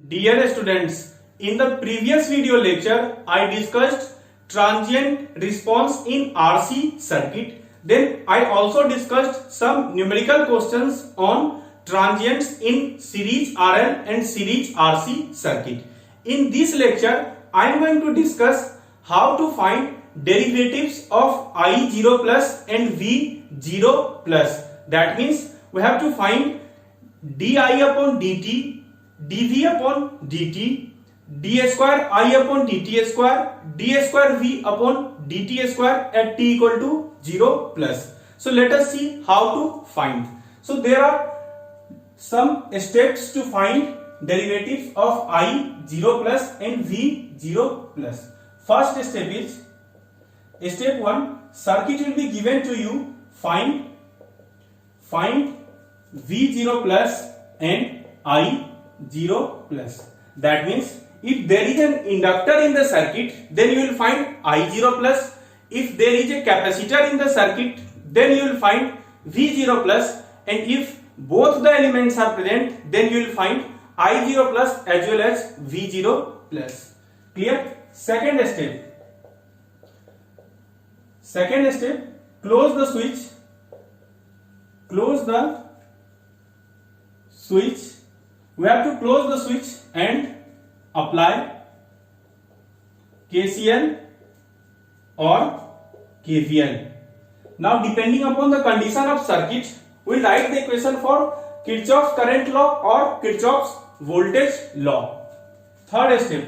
Dear students, in the previous video lecture, I discussed transient response in RC circuit. Then I also discussed some numerical questions on transients in series RL and series RC circuit. In this lecture, I am going to discuss how to find derivatives of I0 plus and V0 plus. That means we have to find di upon dt, dv upon dt, d square I upon dt square, d square v upon dt square at t equal to 0 plus. So let us see how to find. So there are some steps to find derivatives of I0 plus and V0 plus. First step is step 1. Circuit will be given to you. Find V0 plus and I0 plus. That means if there is an inductor in the circuit, then you will find I0 plus. If there is a capacitor in the circuit, then you will find V0 plus. And if both the elements are present, then you will find I0 plus as well as V0 plus. Clear? Second step, close the switch. We have to close the switch and apply KCL or KVL. Now, depending upon the condition of circuit, we will write the equation for Kirchhoff's current law or Kirchhoff's voltage law. Third step.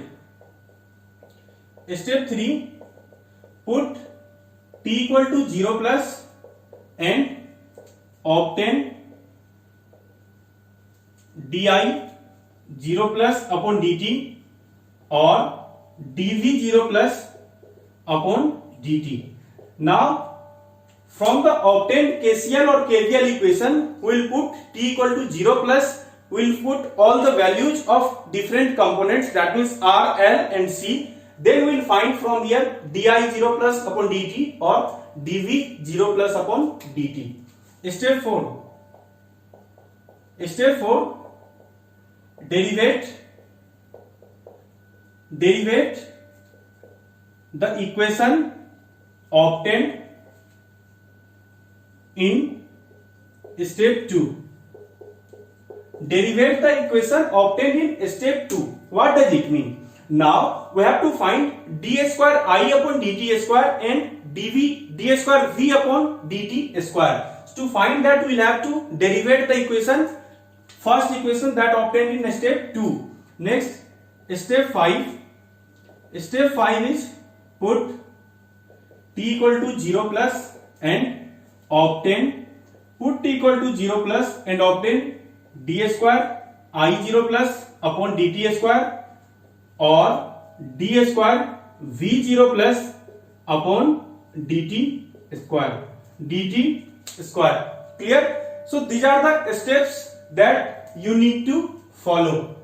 Step 3. Put t equal to 0 plus and obtain di 0 plus upon dt or dv 0 plus upon dt. Now, from the obtained KCL or KVL equation, we will put t equal to 0 plus. We will put all the values of different components, that means R, L and C. Then we will find from here di 0 plus upon dt or dv 0 plus upon dt. Step 4. Derivate the equation obtained in step 2. Derivate the equation obtained in step 2. What does it mean? Now we have to find d square I upon dt square and d square v upon dt square. So to find that, we will have to derivate the equation. First equation that obtained in step 2. Next, step 5. Step 5 is put t equal to 0 plus and obtain d square I0 plus upon dt square or d square v0 plus upon dt square. Clear? So these are the steps that you need to follow.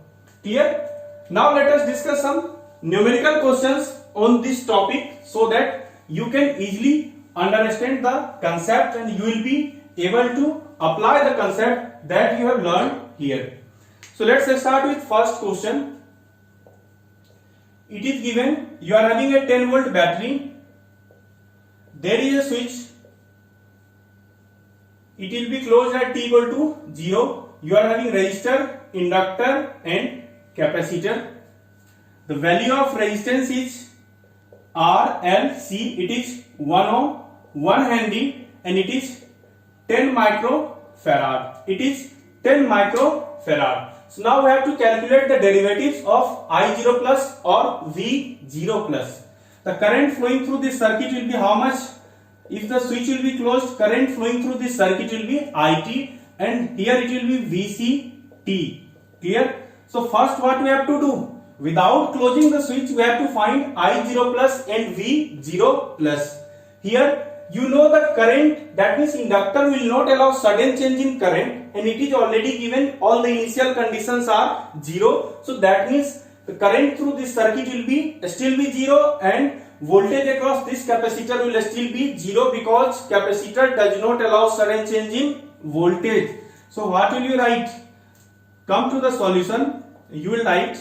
Clear? Now let us discuss some numerical questions on this topic so that you can easily understand the concept and you will be able to apply the concept that you have learned here. So let's start with first question. It is given you are having a 10 volt battery. There is a switch. It will be closed at t equal to 0. You are having resistor, inductor and capacitor. The value of resistance is R, L, C. It is 1 ohm, 1 henry and it is 10 microfarad. So now we have to calculate the derivatives of I0 plus or V0 plus. The current flowing through this circuit will be how much? If the switch will be closed, current flowing through this circuit will be IT and here it will be VCT. Clear? So first what we have to do? Without closing the switch, we have to find I0 plus and V0 plus. Here you know the current, that means inductor will not allow sudden change in current and it is already given all the initial conditions are 0. So that means the current through this circuit will still be 0 and voltage across this capacitor will still be 0 because capacitor does not allow sudden change in voltage. So what will you write? Come to the solution. you will write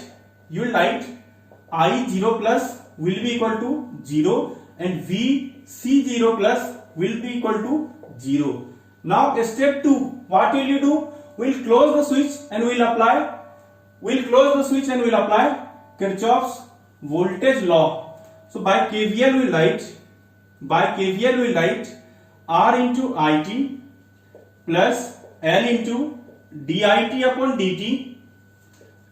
I0 plus will be equal to 0 and VC0 plus will be equal to 0. Now step 2, what will you do? We'll close the switch and we'll apply Kirchhoff's voltage law. So by KVL we write R into IT plus L into DIT upon DT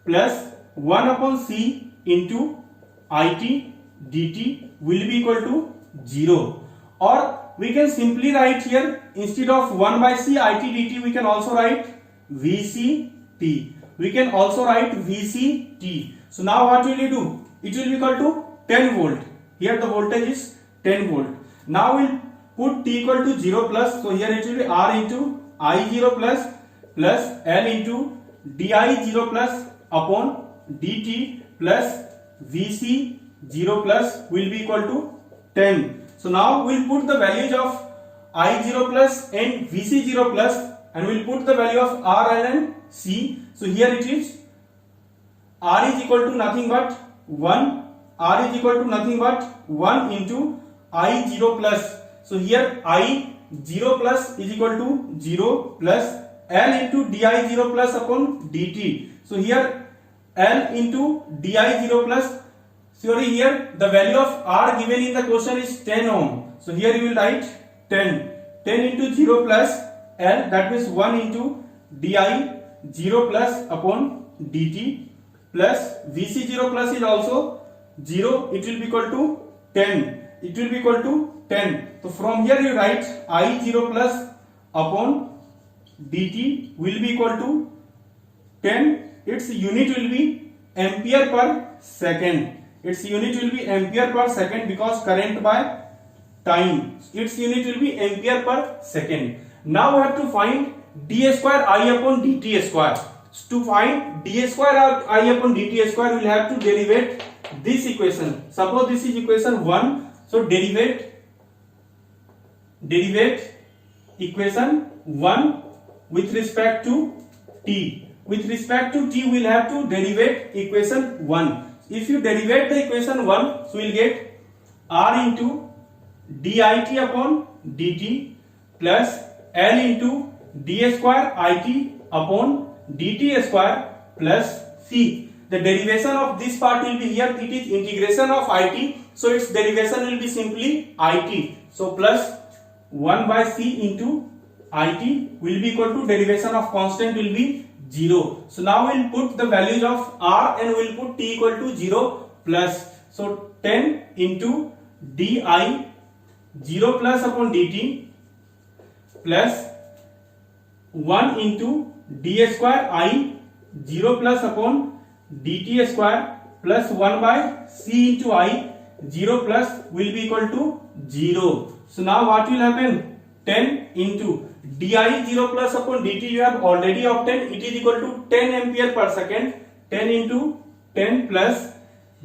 plus 1 upon C into IT dt will be equal to 0. Or we can simply write here, instead of 1 by C IT dt, we can also write VCT. So now what will you do? It will be equal to 10 volt. Here the voltage is 10 volt. Now we'll put t equal to 0 plus. So here it will be R into I0 plus L into di0 plus upon dt plus Vc0 plus will be equal to 10. So now we'll put the values of I0 plus and Vc0 plus and we'll put the value of R, L and C. So here it is R is equal to nothing but 1. R is equal to nothing but 1 into I0 plus. So here I0 plus is equal to 0 plus L into di0 plus upon dt. So here L into di0 plus. Sorry, here the value of R given in the question is 10 ohm. So here you will write 10 into 0 plus L, that means 1 into di0 plus upon dt plus Vc0 plus is also 0. It will be equal to 10. So from here you write I0 plus upon dt will be equal to 10. Its unit will be ampere per second. Because current by time. Its unit will be ampere per second. Now we have to find d square I upon dt square. To find d square I upon dt square, we will have to derivate this equation. Suppose this is equation 1. So derivate equation 1 with respect to t. With respect to t, we will have to derivate equation 1. If you derivate the equation 1, so we will get R into dit upon dt plus L into d square it upon dt square plus C. The derivation of this part will be here. It is integration of it. So its derivation will be simply it. So plus 1 by C into it will be equal to derivation of constant will be 0. So now we will put the values of R and we will put t equal to 0 plus. So 10 into di 0 plus upon dt plus 1 into d square I 0 plus upon dt square plus 1 by C into I 0 plus will be equal to 0. So now what will happen? 10 into di 0 plus upon dt you have already obtained. It is equal to 10 ampere per second. 10 into 10 plus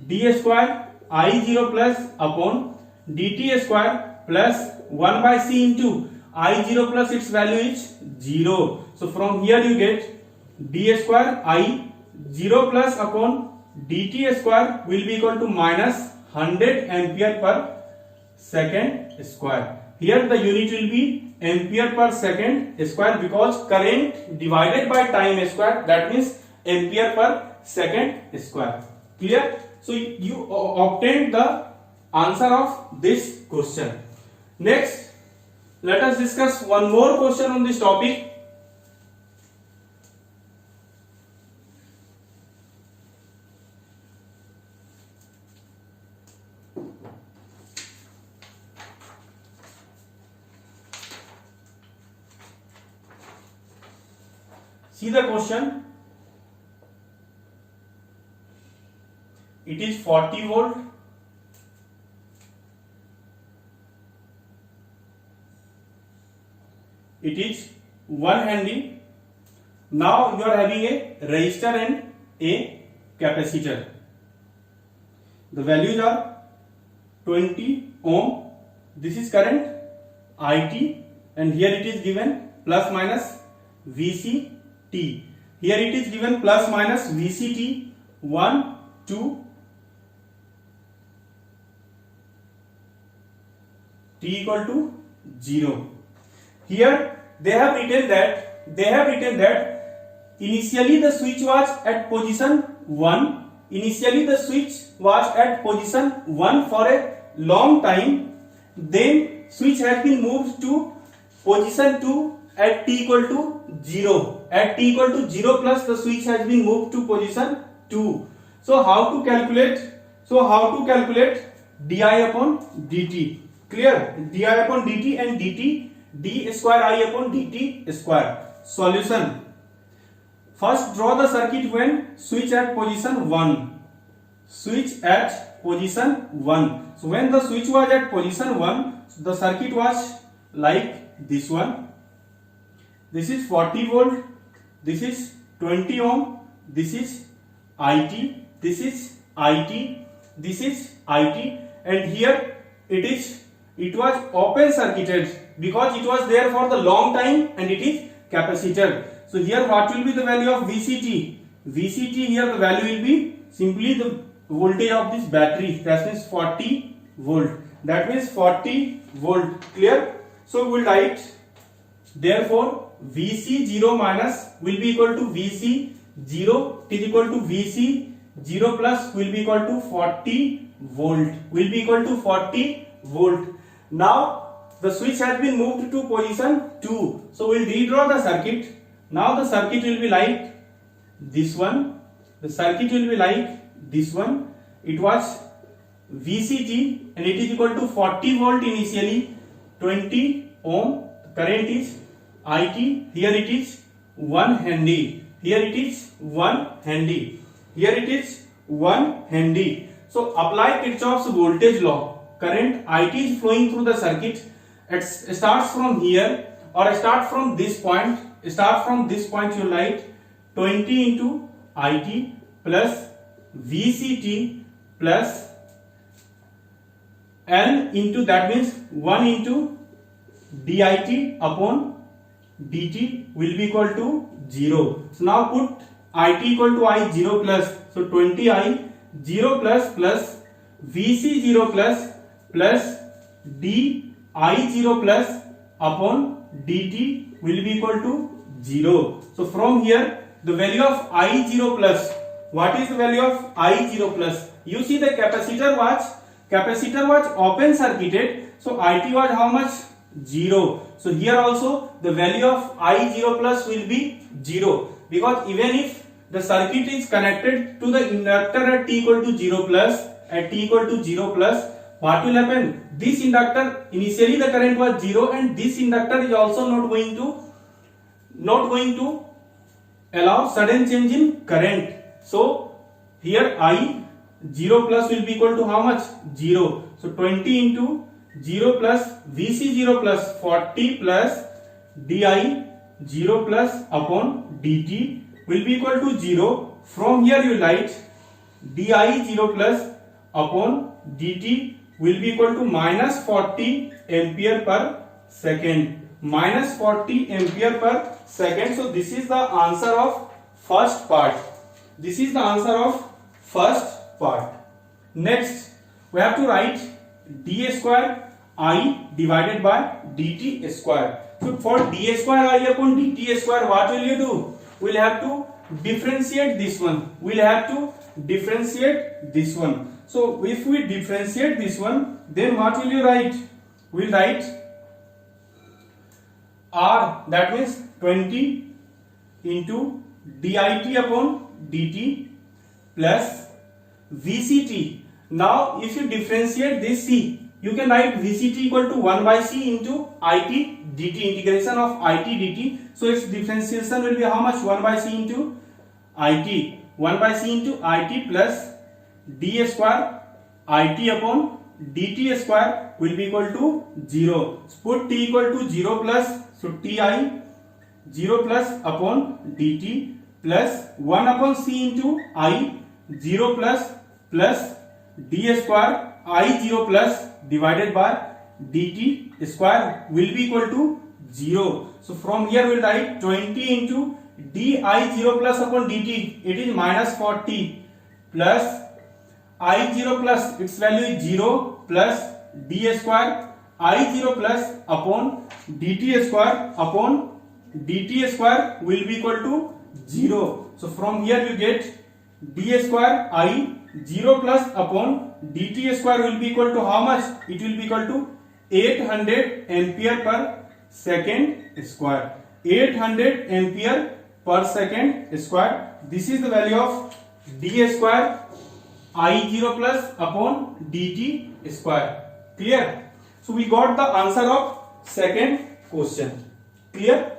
d square I 0 plus upon dt square plus 1 by C into I 0 plus its value is 0. So from here you get d square I 0 plus upon dt square will be equal to minus 100 ampere per second square. Here the unit will be ampere per second square because current divided by time square, that means ampere per second square. Clear? So you obtained the answer of this question. Next, let us discuss one more question on this topic. See the question. It is 40 volt. It is 1 Henry. Now you are having a resistor and a capacitor. The values are 20 ohm. This is current IT and here it is given plus minus VCT. Here it is given plus minus VCT 1 to t equal to 0. Here they have written that initially the switch was at position 1. Initially the switch was at position 1 for a long time. Then switch has been moved to position 2 at t equal to 0. At t equal to 0 plus the switch has been moved to position 2. So how to calculate di upon dt? Clear? Di upon dt and dt d square I upon dt square. Solution. First draw the circuit when switch at position 1. Switch at position 1. So when the switch was at position 1, the circuit was like this one. This is 40 volt. This is 20 ohm. This is IT. This is IT. This is IT. And here it was open circuited because it was there for the long time and it is capacitor. So here what will be the value of VCT? VCT here the value will be simply the voltage of this battery. That means 40 volt. That means 40 volt. Clear? So we will write therefore VC0 minus will be equal to VC0 is equal to VC0 plus will be equal to 40 volt. Will be equal to 40 volt. Now the switch has been moved to position 2. So we will redraw the circuit. Now the circuit will be like this one. The circuit will be like this one. It was VCT and it is equal to 40 volt initially, 20 ohm. Current is IT. Here it is 1 handy. Here it is 1 handy. Here it is 1 handy. So apply Kirchhoff's voltage law. Current IT is flowing through the circuit. It starts from here or start from this point. Start from this point you write 20 into IT plus VCT plus L into, that means 1 into DIT upon DT will be equal to 0. So now put IT equal to I 0 plus. So 20I 0 plus VC0 plus DI0 plus upon DT will be equal to 0. So from here the value of I0 plus. What is the value of I0 plus? You see the capacitor was open circuited. So IT was how much? 0. So here also the value of I0 plus will be 0 because even if the circuit is connected to the inductor at t equal to 0 plus, what will happen? This inductor initially the current was 0 and this inductor is also not going to allow sudden change in current. So here I0 plus will be equal to how much? 0. So 20 into 0 plus VC0 plus 40 plus DI0 plus upon DT will be equal to 0. From here you write DI0 plus upon DT will be equal to minus 40 ampere per second. Minus 40 ampere per second. So this is the answer of first part. Next we have to write d square I divided by dt square. So for d square I upon dt square, what will you do? We'll have to differentiate this one. So if we differentiate this one, then what will you write? We'll write R, that means 20 into dit upon dt plus VCT. Now if you differentiate this C, you can write VCT equal to 1 by C into IT dt, integration of IT dt. So its differentiation will be how much? 1 by C into IT. 1 by C into IT plus d square IT upon dt square will be equal to 0. So put t equal to 0 plus, so ti 0 plus upon dt plus 1 upon C into I 0 plus d square I0 plus divided by dt square will be equal to 0. So from here we will write 20 into di0 plus upon dt. It is minus 40 plus I0 plus its value is 0 plus d square I0 plus upon dt square upon dt square will be equal to 0. So from here you get d square I 0 plus upon dt square will be equal to how much? It will be equal to 800 ampere per second square. 800 ampere per second square. This is the value of d square I0 plus upon dt square. Clear? So we got the answer of second question. Clear?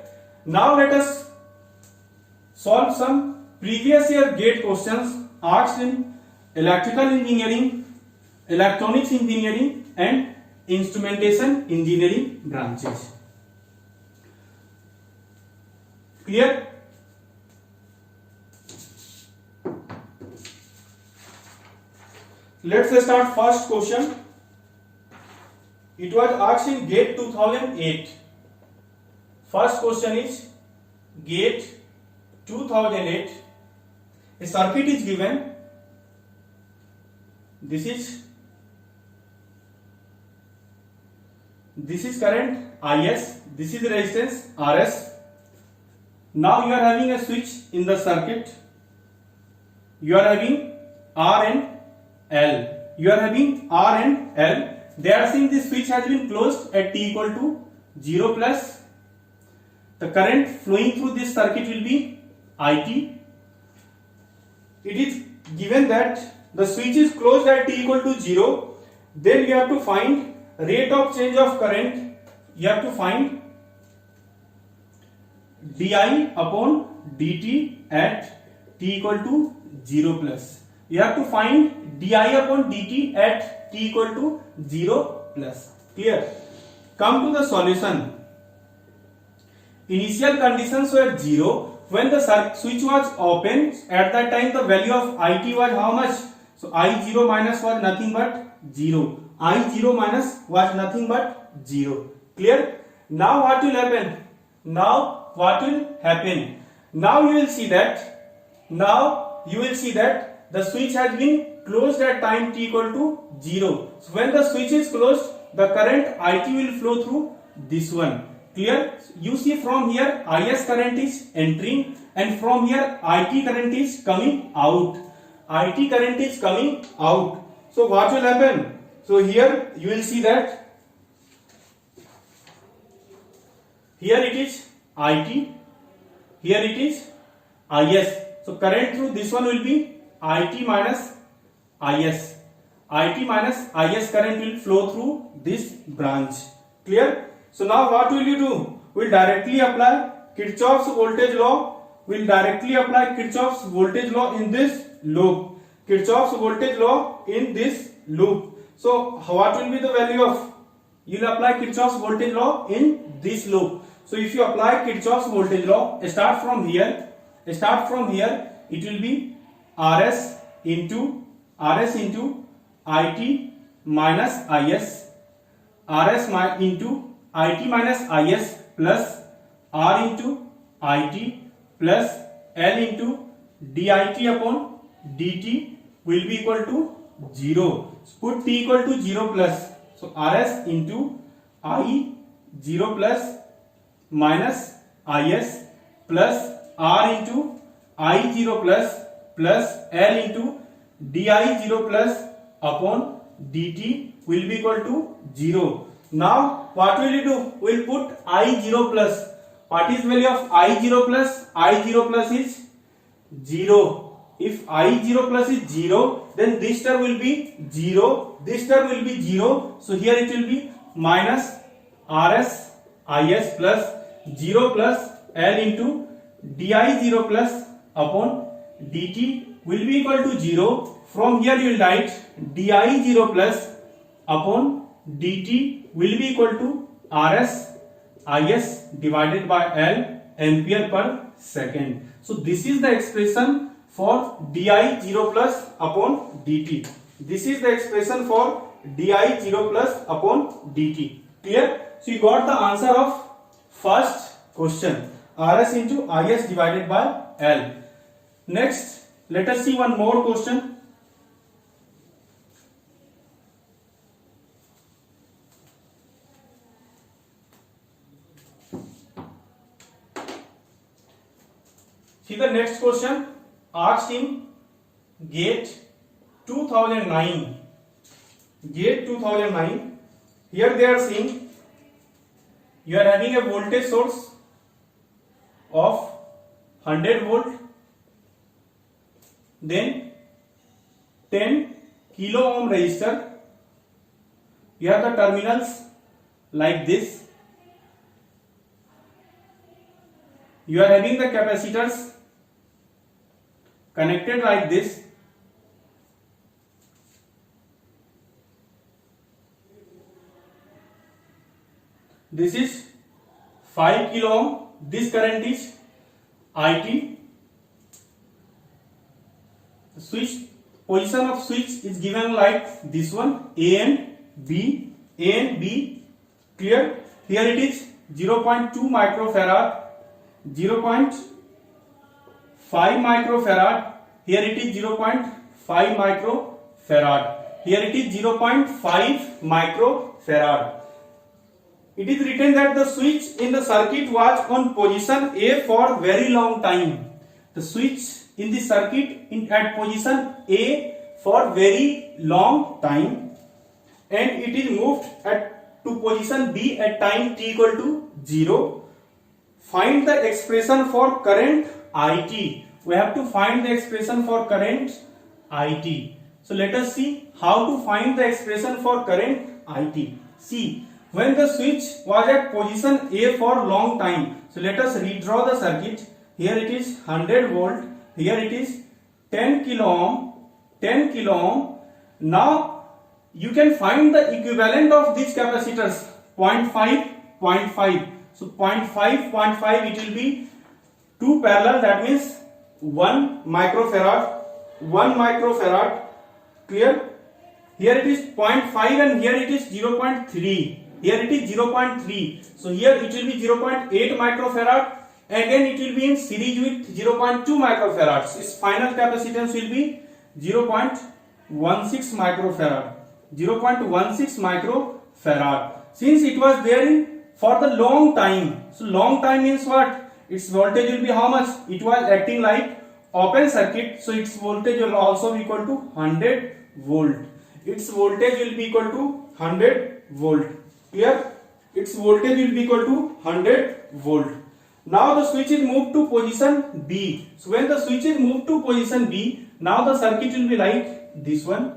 Now let us solve some previous year GATE questions asked in electrical engineering, electronics engineering and instrumentation engineering branches. Clear? Let's start first question. It was asked in GATE 2008. First question is GATE 2008. A circuit is given. This is current Is. This is resistance Rs. Now you are having a switch in the circuit. You are having R and L. You are having R and L. They are saying this switch has been closed at t equal to 0 plus. The current flowing through this circuit will be IT. It is given that the switch is closed at t equal to 0. Then you have to find rate of change of current. You have to find di upon dt at t equal to 0 plus. You have to find di upon dt at t equal to 0 plus. Clear? Come to the solution. Initial conditions were 0. When the switch was open, at that time the value of IT was how much? So I0 minus was nothing but 0. I0 minus was nothing but 0. Clear? Now what will happen? Now you will see that the switch has been closed at time t equal to 0. So when the switch is closed, the current IT will flow through this one. Clear? You see from here Is current is entering and from here IT current is coming out. IT current is coming out. So what will happen? So here you will see that here it is IT, here it is Is. So current through this one will be IT minus Is. IT minus Is current will flow through this branch. Clear? So now what will you do? We'll directly apply Kirchhoff's voltage law. We'll directly apply Kirchhoff's voltage law in this loop. Kirchhoff's voltage law in this loop. So what will be the value of? You'll apply Kirchhoff's voltage law in this loop. So if you apply Kirchhoff's voltage law, start from here, it will be Rs into IT minus Is, Rs into IT minus Is plus R into IT plus L into dit upon dt will be equal to 0. So put t equal to 0 plus. So Rs into I 0 plus minus Is plus R into I 0 plus L into di 0 plus upon dt will be equal to 0. Now what will you do? We will put I 0 plus. What is value of I 0 plus? I 0 plus is 0. If I 0 plus is 0, then this term will be 0. This term will be 0. So here it will be minus Rs Is plus 0 plus L into di 0 plus upon dt will be equal to 0. From here you will write di 0 plus upon dt will be equal to Rs Is divided by L ampere per second. So this is the expression for di 0 plus upon dt. This is the expression for di 0 plus upon dt. Clear? So you got the answer of first question. Rs into Is divided by L. Next, let us see one more question. See the next question asked in GATE 2009. GATE 2009. Here they are saying you are having a voltage source of 100 volt, then 10 kilo ohm resistor. You have the terminals like this. You are having the capacitors connected like this. This is 5 kilo ohm. This current is IT. The switch position of switch is given like this one, A and B. A and B. Clear? Here it is 0.2 microfarad, 0.5 microfarad. Here it is 0.5 microfarad. Here it is 0.5 microfarad. It is written that the switch in the circuit was on position A for very long time. The switch in the circuit at position A for very long time, and it is moved to position B at time t equal to 0. Find the expression for current IT. We have to find the expression for current IT. So let us see how to find the expression for current IT. See, when the switch was at position A for long time, so let us redraw the circuit. Here it is 100 volt, here it is 10 kilo ohm, 10 kilo ohm. Now you can find the equivalent of these capacitors, 0.5, 0.5. So 0.5, 0.5, it will be 2 parallel, that means 1 microfarad, 1 microfarad. Clear? Here it is 0.5 and here it is 0.3. Here it is 0.3. So here it will be 0.8 microfarad. Again it will be in series with 0.2 microfarads. Its final capacitance will be 0.16 microfarad. 0.16 microfarad. Since it was there for the long time. So long time means what? Its voltage will be how much? It was acting like open circuit. So its voltage will also be equal to 100 volt. Its voltage will be equal to 100 volt. Clear? Its voltage will be equal to 100 volt. Now the switch is moved to position B. So when the switch is moved to position B, now the circuit will be like this one.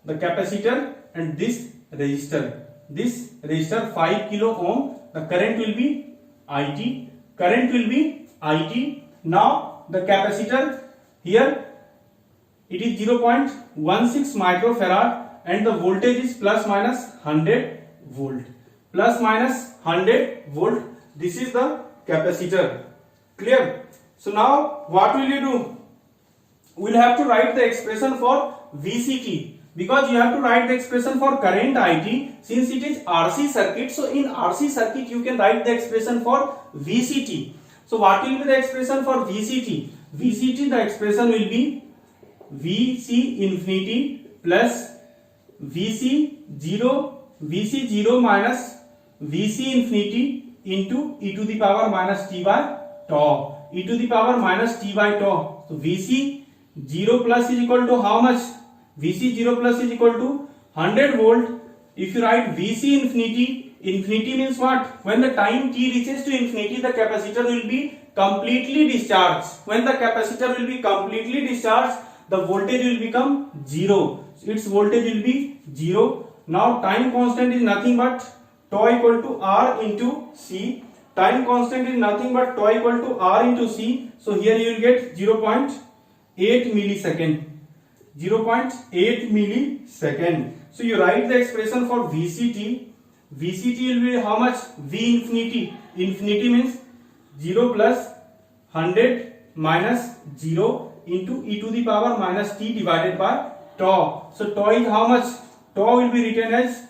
The capacitor and this resistor. This resistor 5 kilo ohm. The current will be IT. Current will be IT. Now the capacitor here, it is 0.16 microfarad and the voltage is plus minus 100 volt. Plus minus 100 volt. This is the capacitor. Clear? So now what will you do? We will have to write the expression for VCT, because you have to write the expression for current IT since it is RC circuit. So in RC circuit you can write the expression for VCT. So what will be the expression for VCT? VCT, the expression will be VC infinity plus VC0 minus VC infinity into e to the power minus t by tau. E to the power minus t by tau. So VC0 plus is equal to how much? VC0 plus is equal to 100 volt. If you write VC infinity, infinity means what? When the time t reaches to infinity, the capacitor will be completely discharged. When the capacitor will be completely discharged, the voltage will become 0. Its voltage will be 0. Now time constant is nothing but tau equal to R into C. Time constant is nothing but tau equal to R into C. So here you will get 0.8 millisecond. 0.8 millisecond. So you write the expression for VCT. VCT will be how much? V infinity. Infinity means 0 plus 100 minus 0 into e to the power minus t divided by tau. So tau is how much? Tau will be written as,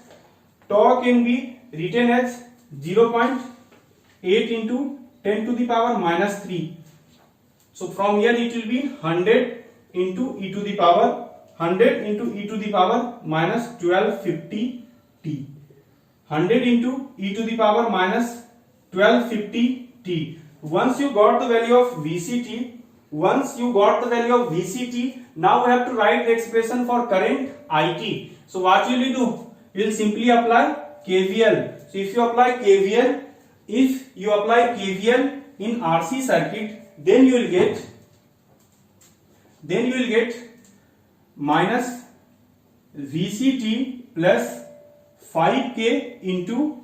tau can be written as 0.8 into 10 to the power minus 3. So from here it will be 100 into e to the power, 100 into e to the power minus 1250 t. 100 into e to the power minus 1250 t. once you got the value of VCT, now we have to write the expression for current IT. So what will you do? You will simply apply KVL. So if you apply KVL in RC circuit, then you will get minus VCT plus 5K into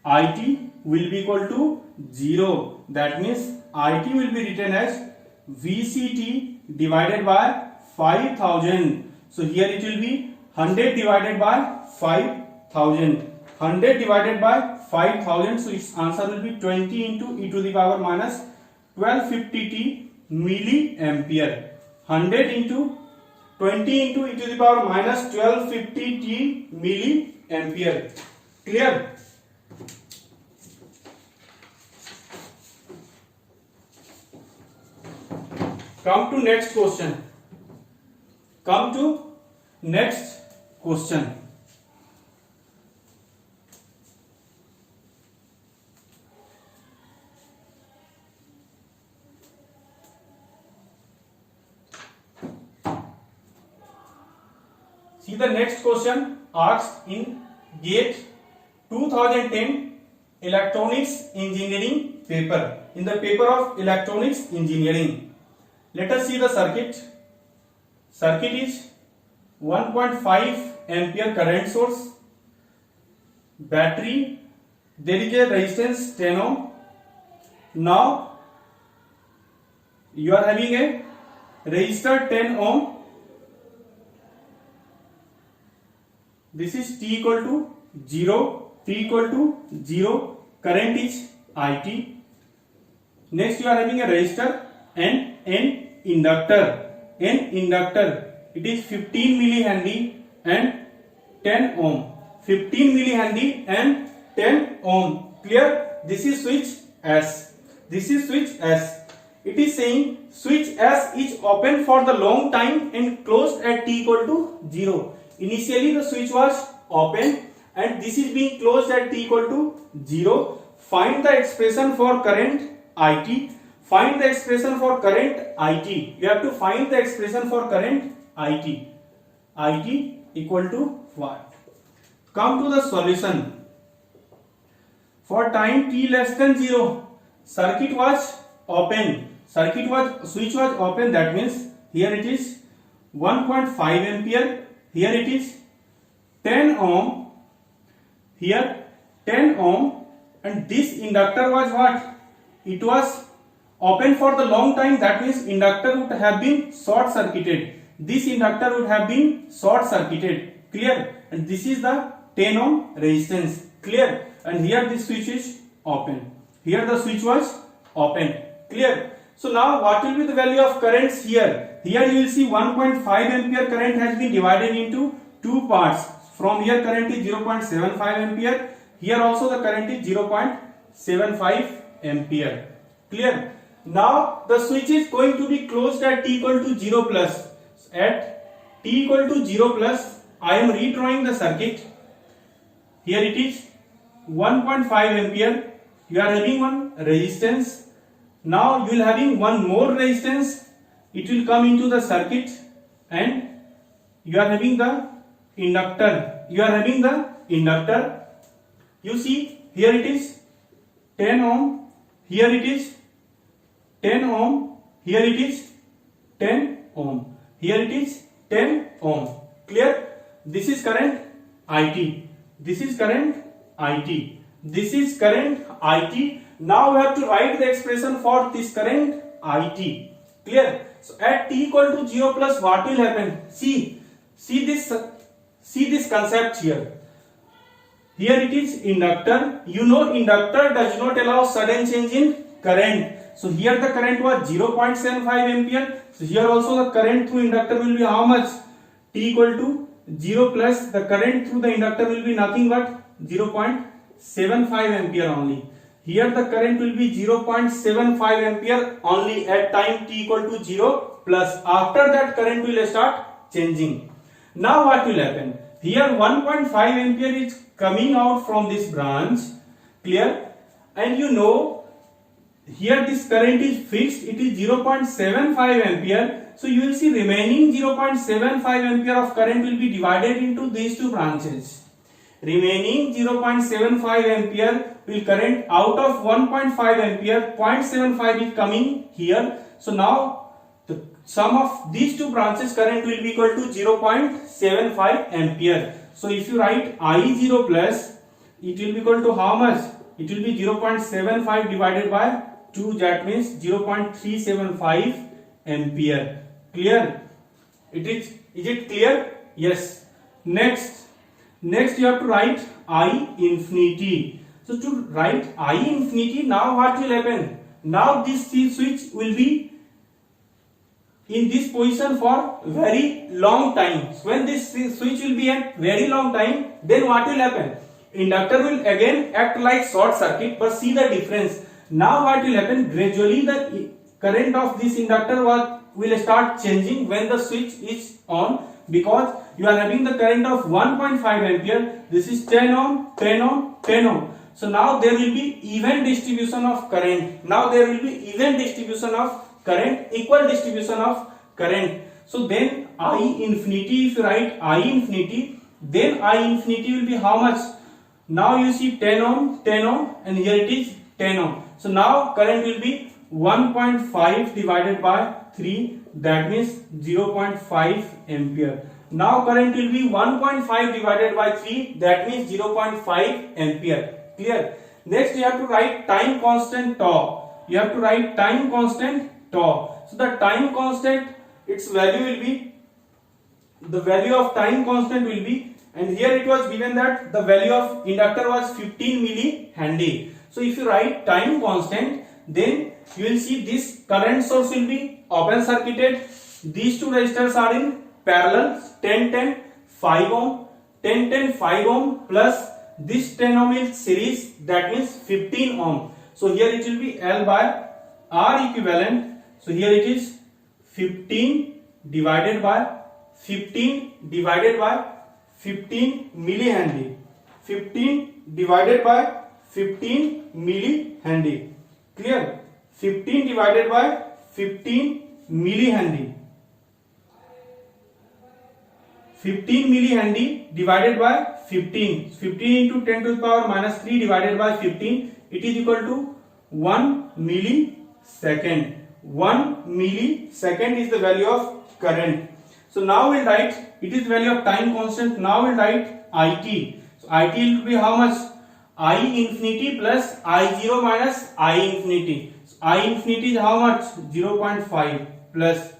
IT will be equal to 0. That means IT will be written as VCT divided by 5000. So here it will be 100 divided by 5000. 100 divided by 5000. So its answer will be 20 into e to the power minus 1250t milliampere. 100 into 20 into e to the power minus 1250t milliampere. Clear? Come to next question. See the next question asked in GATE 2010 electronics engineering paper. In the paper of electronics engineering, let us see the circuit. Circuit is 1.5 ampere current source, battery, there is a resistance 10 ohm. Now you are having a resistor 10 ohm. This is T equal to 0, current is IT. Next you are having a resistor and an inductor. It is 15 millihenry and 10 ohm. 15 millihenry and 10 ohm. Clear? This is switch S. It is saying switch S is open for the long time and closed at T equal to 0. Initially the switch was open and this is being closed at T equal to 0. Find the expression for current IT. You have to find the expression for current IT. IT equal to what? Come to the solution. For time t less than 0, switch was open. That means here it is 1.5 ampere. Here it is 10 ohm. Here 10 ohm. And this inductor was what? It was open for the long time. That means inductor would have been short circuited. Clear? And this is the 10 ohm resistance. Clear? And here this switch is open. Here the switch was open. Clear? So now what will be the value of currents here? Here you will see 1.5 ampere current has been divided into two parts. From here current is 0.75 ampere. Here also the current is 0.75 ampere. Clear? Now the switch is going to be closed at T equal to 0 plus. At T equal to 0 plus, I am redrawing the circuit. Here it is 1.5 ampere. You are having one resistance. Now you will having one more resistance. It will come into the circuit and you are having the inductor. You see here it is 10 ohm. Here it is 10 ohm. Here it is 10 ohm. Here it is 10 ohm. Clear? This is current IT. Now we have to write the expression for this current IT. Clear? So at T equal to 0 plus, what will happen? See this concept here. Here it is inductor. You know inductor does not allow sudden change in current. So here the current was 0.75 ampere. So here also the current through inductor will be how much? T equal to 0 plus the current through the inductor will be nothing but 0.75 ampere only. Here the current will be 0.75 ampere only at time t equal to 0 plus. After that current will start changing. Now what will happen? Here 1.5 ampere is coming out from this branch. Clear? And you know here this current is fixed, it is 0.75 ampere. So you will see remaining 0.75 ampere of current will be divided into these two branches. Remaining 0.75 ampere will current out of 1.5 ampere, 0.75 is coming here. So now the sum of these two branches current will be equal to 0.75 ampere. So if you write I0 plus, it will be equal to how much? It will be 0.75 divided by 2, that means 0.375 ampere. Clear? Is it clear? Yes. Next you have to write I infinity. So to write I infinity, now what will happen? Now this switch will be in this position for very long time. So when this switch will be at very long time, then what will happen? Inductor will again act like short circuit, but see the difference. Now what will happen? Gradually the current of this inductor will start changing when the switch is on, because you are having the current of 1.5 ampere. This is 10 ohm, 10 ohm, 10 ohm. So now there will be even distribution of current. Now there will be even distribution of current, equal distribution of current. So then I infinity, if you write I infinity, then I infinity will be how much? Now you see 10 ohm, 10 ohm, and here it is 10 ohm. So now current will be 1.5 divided by 3, that means 0.5 ampere. Now current will be 1.5 divided by 3, that means 0.5 ampere. Clear? Next you have to write time constant tau. You have to write time constant tau. So the time constant, its value will be, the value of time constant will be, and here it was given that the value of inductor was 15 millihenry. So if you write time constant, then you will see this current source will be open circuited. These two resistors are in parallel, 10 10 5 ohm, 10 10 5 ohm plus this 10 ohm is series, that means 15 ohm. So here it will be L by R equivalent. So here it is 15 divided by 15 millihenry. 15 divided by 15 millihenry. Clear? 15 divided by 15 millihenry. 15 millihenry divided by 15. 15 into 10 to the power minus 3 divided by 15. It is equal to 1 millisecond. 1 millisecond is the value of current. So now we'll write, it is value of time constant. Now we'll write IT. So IT will be how much? I infinity plus I0 minus I infinity. So I infinity is how much? 0.5 plus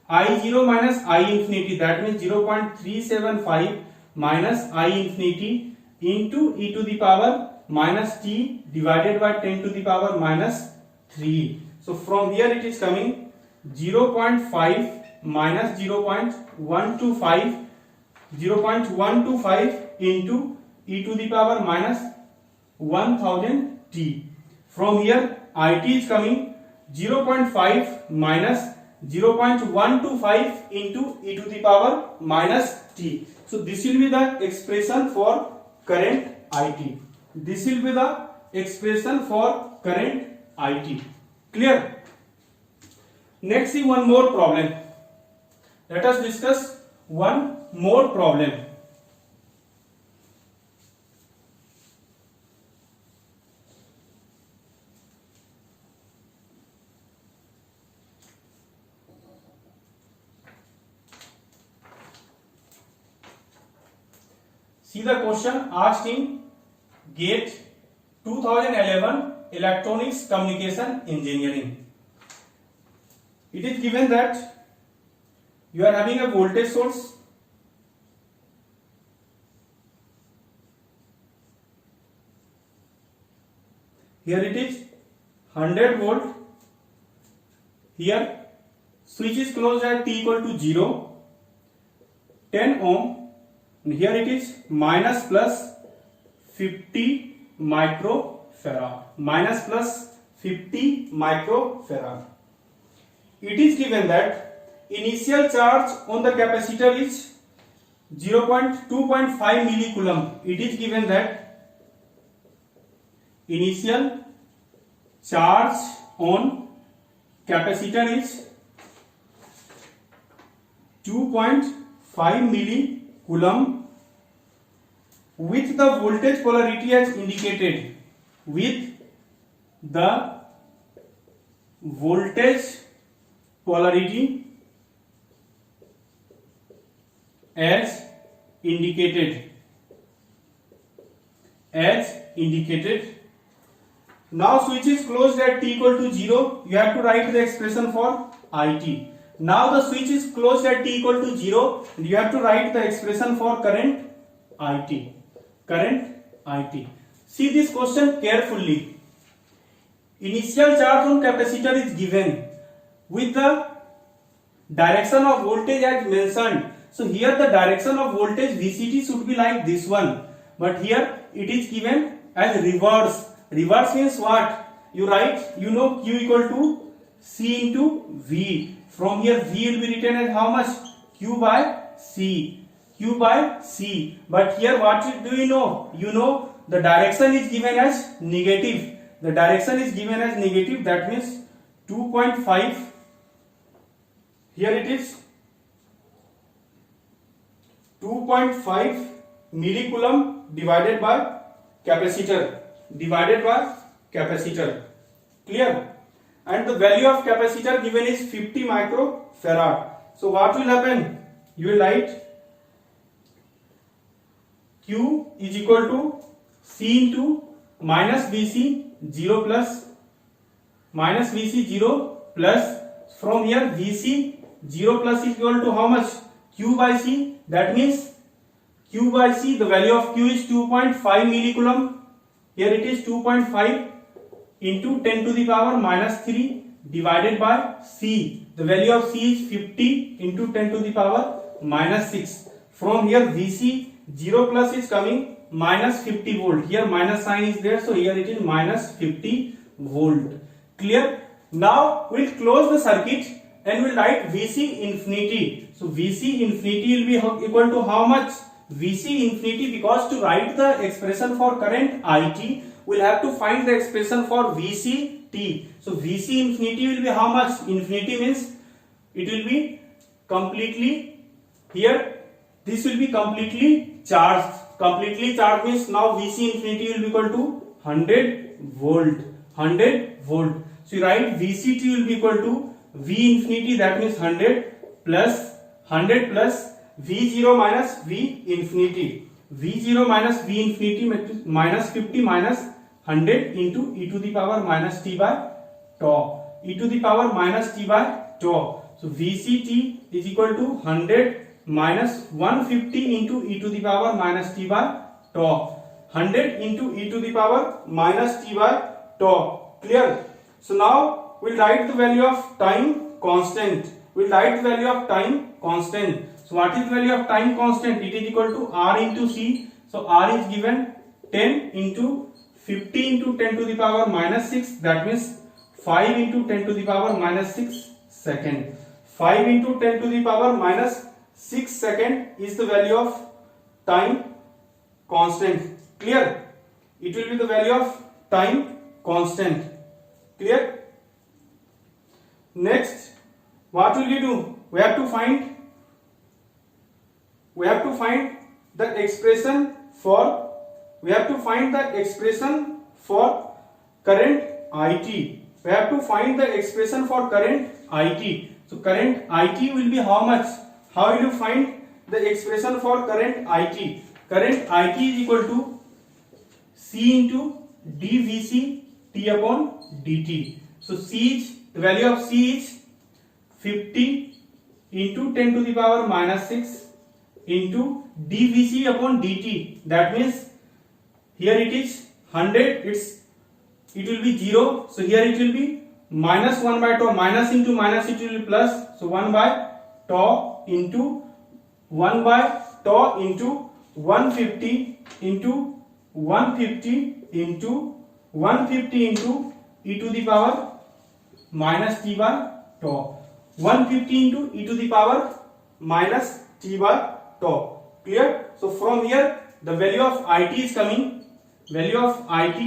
I0 minus I infinity, that means 0.375 minus I infinity into e to the power minus t divided by 10 to the power minus 3. So from here it is coming 0.5 minus 0.125 into e to the power minus 1000 t. From here IT is coming 0.5 minus 0.125 into e to the power minus t. So this will be the expression for current IT. This will be the expression for current IT. Clear? Next see one more problem. Let us discuss one more problem. See the question asked in GATE 2011 Electronics Communication Engineering. It is given that you are having a voltage source. Here it is 100 volt. Here switch is closed at t equal to 0. 10 ohm. And here it is minus plus 50 microfarad. Minus plus 50 microfarad. It is given that initial charge on the capacitor is 2.5 millicoulomb. It is given that initial charge on capacitor is 2.5 millicoulomb with the voltage polarity as indicated, with the voltage polarity as indicated. Now switch is closed at t equal to 0. You have to write the expression for IT. Now the switch is closed at t equal to 0. You have to write the expression for current IT. See this question carefully. Initial charge on capacitor is given with the direction of voltage as mentioned. So here the direction of voltage VCT should be like this one, but here it is given as reverse. Reverse means what? You write, you know, Q equal to C into V. From here V will be written as how much? Q by C. But here what do you know? You know the direction is given as negative. That means 2.5. Here it is 2.5 millicoulomb divided by capacitor. Clear? And the value of capacitor given is 50 microfarad. So what will happen? You will write Q is equal to C into minus VC 0 plus from here VC 0 plus is equal to how much? Q by C. That means Q by C, the value of Q is 2.5 millicoulomb. Here it is 2.5 into 10 to the power minus 3 divided by C. The value of C is 50 into 10 to the power minus 6. From here VC 0 plus is coming minus 50 volt. Here minus sign is there, so here it is minus 50 volt. Clear? Now we'll close the circuit and we'll write VC infinity. So VC infinity will be equal to how much? VC infinity, because to write the expression for current IT, we'll have to find the expression for VCT. So VC infinity will be how much? Infinity means it will be completely, here this will be completely charged. Completely charged means now VC infinity will be equal to 100 volt. So you write VCT will be equal to V infinity, that means 100 plus V0 minus V infinity. V0 minus V infinity minus 50 minus 100 into e to the power minus t by tau. So VCT is equal to 100 minus 150 into e to the power minus t by tau. 100 into e to the power minus t by tau. Clear? So now we'll write the value of time constant. So what is the value of time constant? It is equal to R into C. So R is given 10 into 50 into 10 to the power minus 6. That means 5 into 10 to the power minus 6 second. 5 into 10 to the power minus 6 second is the value of time constant. Clear? It will be the value of time constant. Clear? Next, what will you do? We have to find the expression for current IT. So current IT will be how much? How will you find the expression for current IT? Current IT is equal to C into dVc t upon dt. So the value of C is 50 into 10 to the power minus 6 into dVc upon dt. That means here it is 100, it will be 0. So here it will be minus 1 by tau. Minus into minus it will be plus. So 1 by tau into 150 into 150 into e to the power minus t by tau. 150 into e to the power minus t by tau. Clear? So from here the value of IT is coming. Value of IT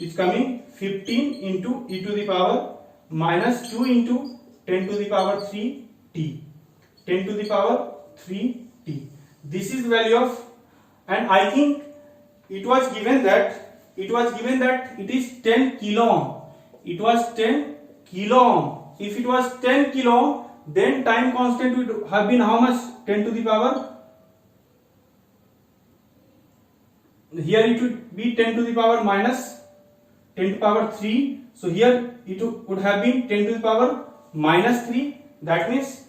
is coming 15 into e to the power minus 2 into 10 to the power 3 t. 10 to the power 3 t. This is value of, and I think it was given that it is 10 kilo ohm. It was 10 kilo ohm. If it was 10 kilo ohm, then time constant would have been how much? 10 to the power. Here it would be 10 to the power minus 10 to the power 3. So here it would have been 10 to the power minus 3. That means,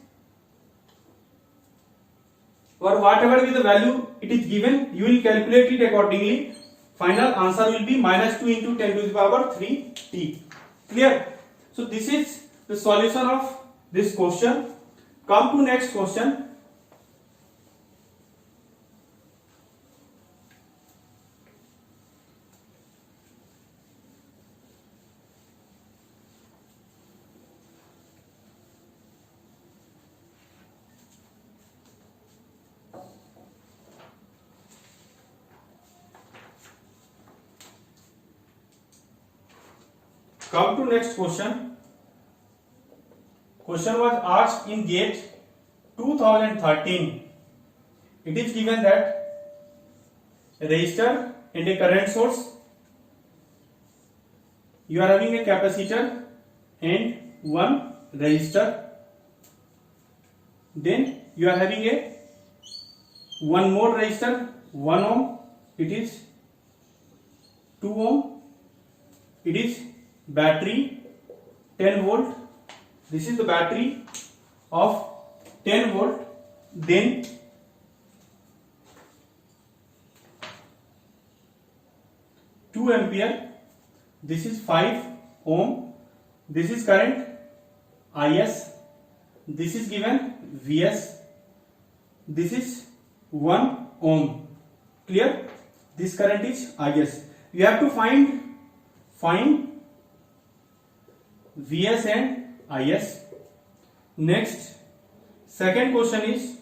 or whatever be the value it is given, you will calculate it accordingly. Final answer will be minus 2 into 10 to the power 3 t. Clear? So this is the solution of this question. Come to next question. Come to next question. Question was asked in GATE 2013. It is given that a resistor and a current source. You are having a capacitor and one resistor. Then you are having a one more resistor, 1 ohm. It is 2 ohm. It is battery 10 volt. This is the battery of 10 volt. Then two ampere. This is 5 ohm. This is current Is. This is given Vs. This is 1 ohm. Clear? This current is Is. You have to find Vs and Is. Next, second question is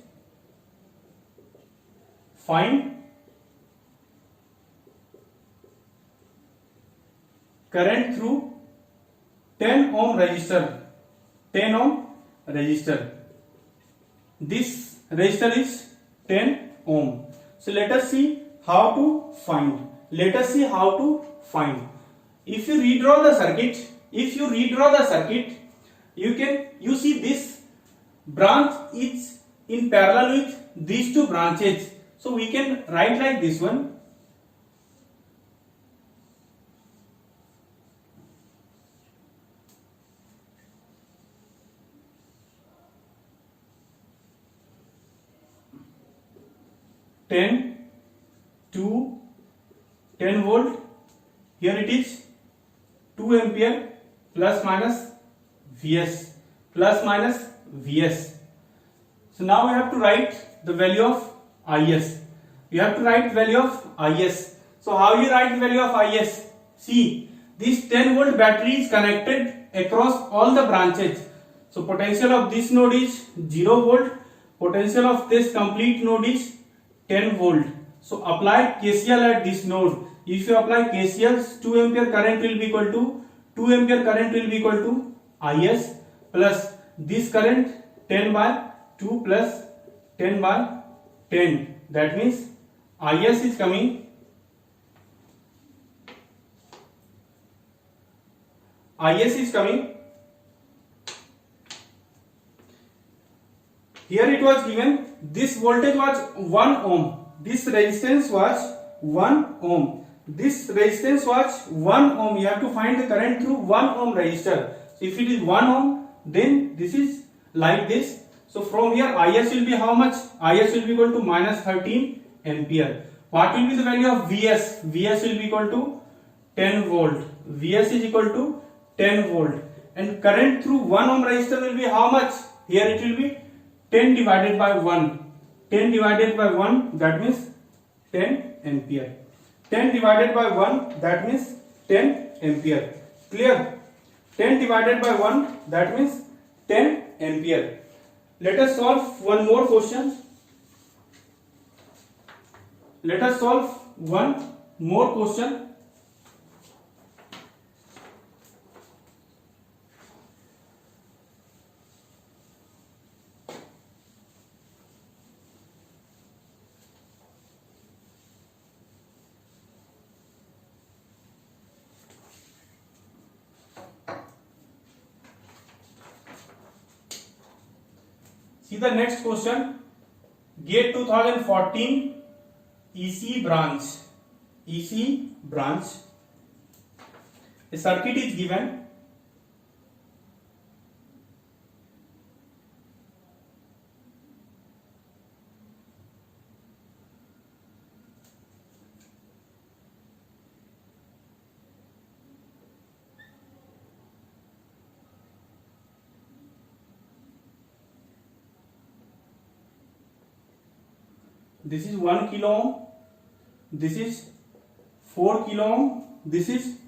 find current through 10 ohm resistor. 10 ohm resistor. This resistor is 10 ohm. So let us see how to find. If you redraw the circuit, you see this branch is in parallel with these two branches. So we can write like this one. Ten to 10 volt. Here it is 2 ampere plus minus Vs. So now we have to write the value of Is. So how you write the value of Is? See, this 10 volt battery is connected across all the branches. So potential of this node is 0 volt. Potential of this complete node is 10 volt. So apply KCL at this node. If you apply KCL, 2 ampere current will be equal to Is plus this current 10 by 2 plus 10 by 10. That means Is is coming. Here it was given this voltage was 1 ohm. This resistance was 1 ohm. You have to find the current through 1 ohm resistor. So if it is 1 ohm, then this is like this. So from here Is will be how much? Is will be equal to minus 13 ampere. What will be the value of Vs? Vs will be equal to 10 volt. Vs is equal to 10 volt. And current through 1 ohm resistor will be how much? Here it will be 10 divided by 1. 10 divided by 1, that means 10 ampere. 10 divided by 1, that means 10 ampere. Clear? 10 divided by 1, that means 10 ampere. Let us solve one more question. See the next question. GATE 2014 EC branch. EC branch. A circuit is given. This is 1 kilo ohm, this is 4 kilo ohm, this is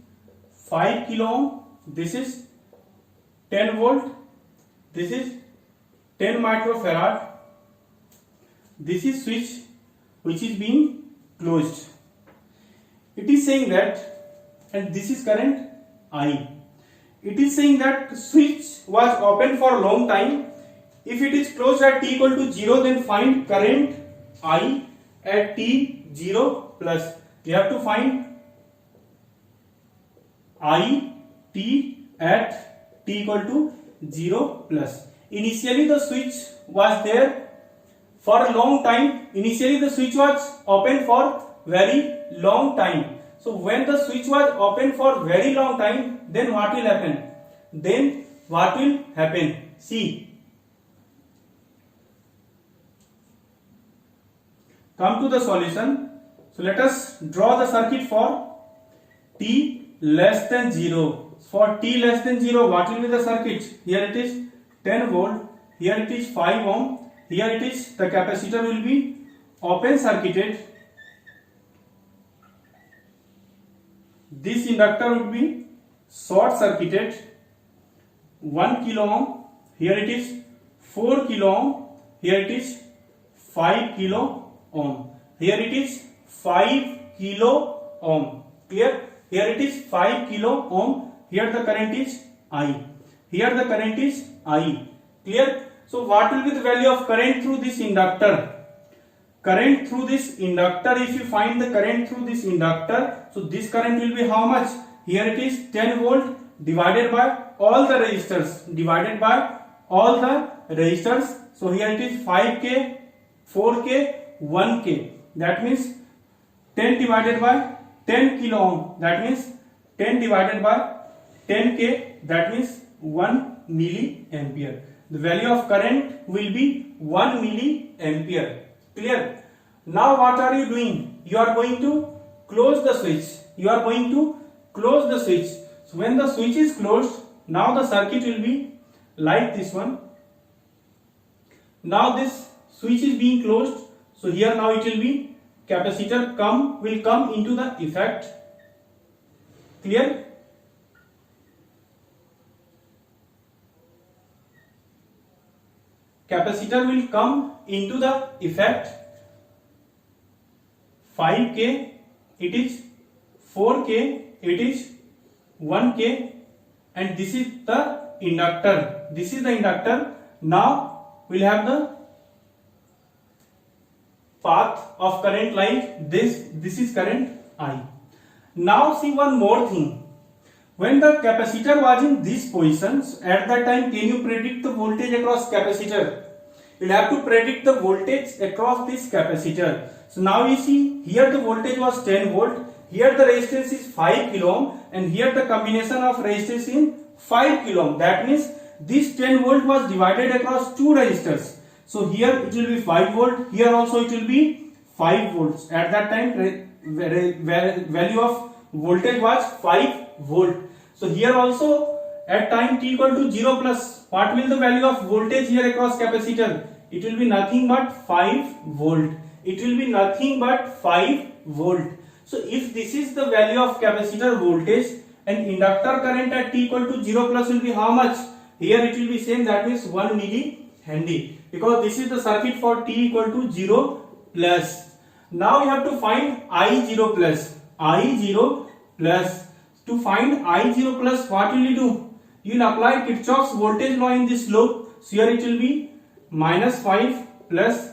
5 kilo ohm, this is 10 volt, this is 10 microfarad. This is switch which is being closed. It is saying that, and this is current I. It is saying that switch was open for a long time. If it is closed at t equal to 0, then find current I at t 0 plus. We have to find I t at t equal to 0 plus. Initially the switch was there for a long time. Initially the switch was open for very long time. So when the switch was open for very long time, then what will happen? Then what will happen? See. Come to the solution. So let us draw the circuit for t less than 0. For t less than 0, what will be the circuit? Here it is 10 volt. Here it is 5 ohm. Here it is the capacitor will be open circuited. This inductor would be short circuited. 1 kilo ohm. Here it is 4 kilo ohm. Here it is 5 kilo ohm. Here it is 5 kilo ohm. Clear? Here it is 5 kilo ohm. Here the current is I. Here the current is I. Clear? So what will be the value of current through this inductor? Current through this inductor, if you find the current through this inductor, so this current will be how much? Here it is 10 volt divided by all the resistors. Divided by all the resistors. So here it is 5k, 4k, 1k. That means 10 divided by 10 kilo ohm. That means 10 divided by 10k. That means 1 milliampere. The value of current will be 1 milliampere. Clear? Now what are you doing? You are going to close the switch. You are going to close the switch. So when the switch is closed, now the circuit will be like this one. Now this switch is being closed. So here now it will be capacitor will come into the effect. Clear? Capacitor will come into the effect. 5k, it is 4k, it is 1k, and this is the inductor. This is the inductor. Now we'll have the path of current like this. This is current I. Now see one more thing. When the capacitor was in this position, at that time, can you predict the voltage across capacitor? You will have to predict the voltage across this capacitor. So now you see here the voltage was 10 volt. Here the resistance is 5 kilo ohm, and here the combination of resistance in 5 kilo ohm. That means this 10 volt was divided across two resistors. So here it will be 5 volt. Here also it will be 5 volts. At that time, value of voltage was 5 volt. So here also at time t equal to 0 plus, what will the value of voltage here across capacitor? It will be nothing but 5 volt. It will be nothing but 5 volt. So if this is the value of capacitor voltage, and inductor current at t equal to 0 plus will be how much? Here it will be same, that means 1 millihenry, because this is the circuit for t equal to 0 plus. Now you have to find I0 plus. I0 plus. To find I0 plus, what will you do? You will apply Kirchhoff's voltage law in this loop. So here it will be minus 5 plus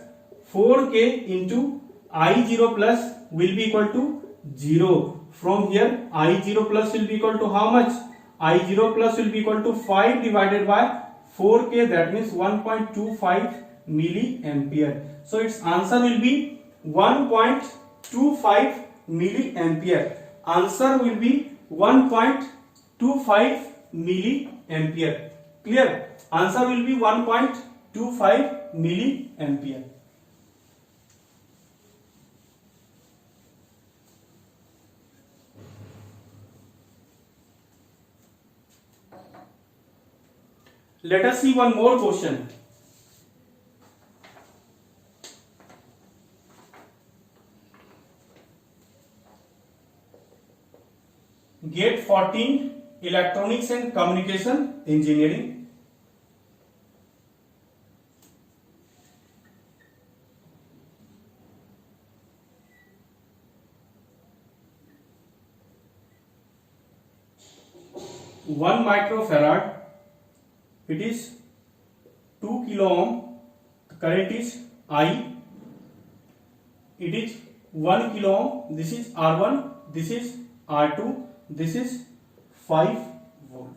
4k into I0 plus will be equal to 0. From here I0 plus will be equal to how much? I0 plus will be equal to 5 divided by 4k, that means 1.25 milliampere. So its answer will be 1.25 milliampere. Answer will be 1.25 milliampere. Clear? Answer will be 1.25 milliampere. Let us see one more question. Gate 14, Electronics and Communication Engineering. One microfarad, it is 2 kilo ohm, the current is I, it is 1 kilo ohm, this is R1, this is R2, this is 5 volt.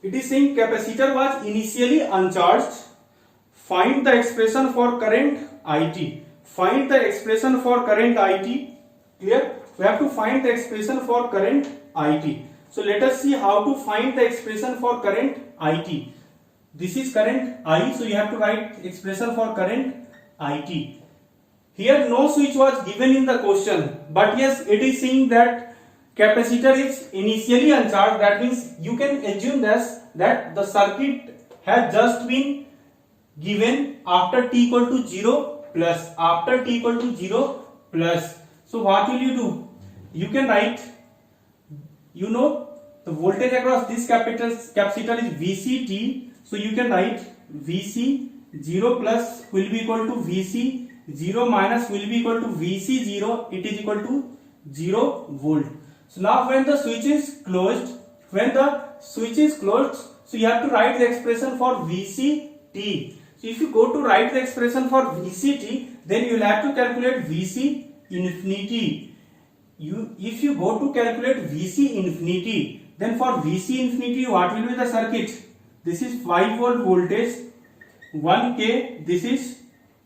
It is saying capacitor was initially uncharged. Find the expression for current IT. Find the expression for current IT. Clear? We have to find the expression for current IT. So let us see how to find the expression for current IT. This is current I, so you have to write expression for current IT. Here no switch was given in the question, but yes, it is saying that capacitor is initially uncharged. That means you can assume that the circuit has just been given after t equal to 0 plus. After t equal to 0 plus. So what will you do? You can write, you know, the voltage across this capacitor is VCT. So you can write VC 0 plus will be equal to VC 0 minus will be equal to VC 0. It is equal to 0 volt. So now when the switch is closed, so you have to write the expression for VCT. So if you go to write the expression for VCT, then you will have to calculate VC infinity. If you go to calculate VC infinity, then for VC infinity, what will be the circuit? This is 5 volt voltage, 1K, this is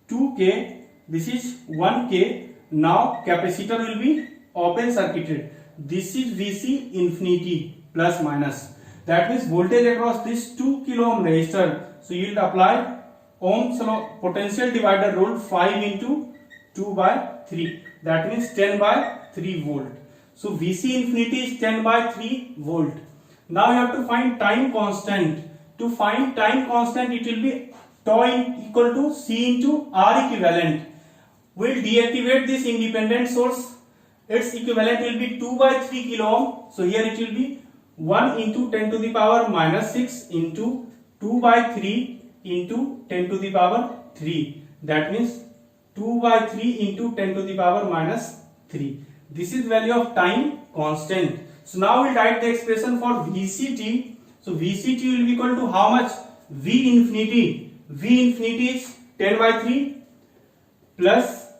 2K, this is 1K. Now capacitor will be open circuited. This is VC infinity plus minus. That means voltage across this 2 kilo ohm resistor. So you will apply Ohm's law potential divider rule, 5 into 2 by 3. That means 10 by 3 volt. So VC infinity is 10 by 3 volt. Now you have to find time constant. To find time constant, it will be tau equal to C into R equivalent. We'll deactivate this independent source. Its equivalent will be 2 by 3 kilo ohm. So here it will be 1 into 10 to the power minus 6 into 2 by 3 into 10 to the power 3. That means 2 by 3 into 10 to the power minus 3. This is value of time constant. So now we'll write the expression for VCT. So VCT will be equal to how much? V infinity. V infinity is 10 by 3 plus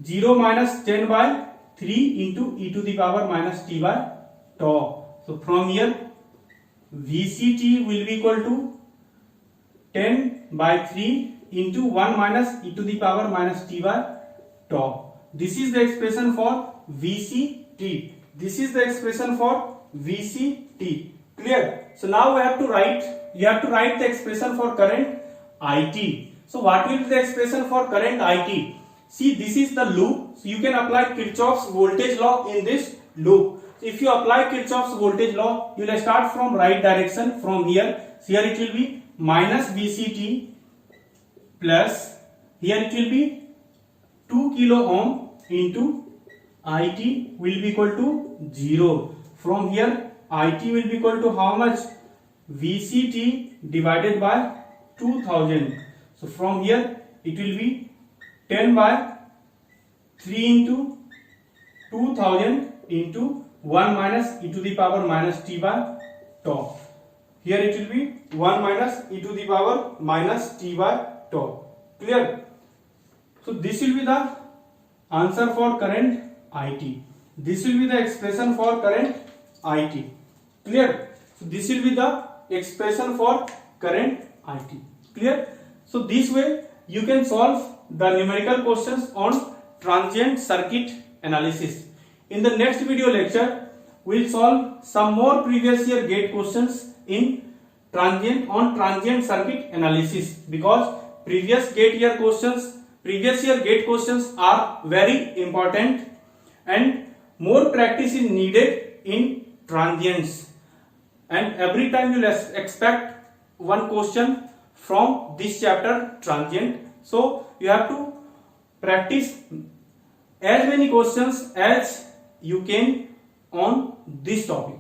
0 minus 10 by 3 into e to the power minus t by tau. So from here VCT will be equal to 10 by 3 into 1 minus e to the power minus t by tau. This is the expression for VCT. This is the expression for VCT. Clear? So now you have to write the expression for current IT. So what will be the expression for current IT? See, this is the loop. So you can apply Kirchhoff's voltage law in this loop. So if you apply Kirchhoff's voltage law, you will start from right direction from here. So here it will be minus VCT plus, here it will be 2 kilo ohm into IT will be equal to 0. From here IT will be equal to how much? VCT divided by 2000. So from here it will be 10 by 3 into 2000 into 1 minus e to the power minus t by tau. Here it will be 1 minus e to the power minus t by tau. Clear? So this will be the answer for current IT. This will be the expression for current IT. Clear? So this will be the expression for current IT. Clear? So this way you can solve the numerical questions on transient circuit analysis. In the next video lecture, we'll solve some more previous year gate questions in transient circuit analysis, because previous year gate questions are very important and more practice is needed in transients, and every time you'll expect one question from this chapter transient. So you have to practice as many questions as you can on this topic.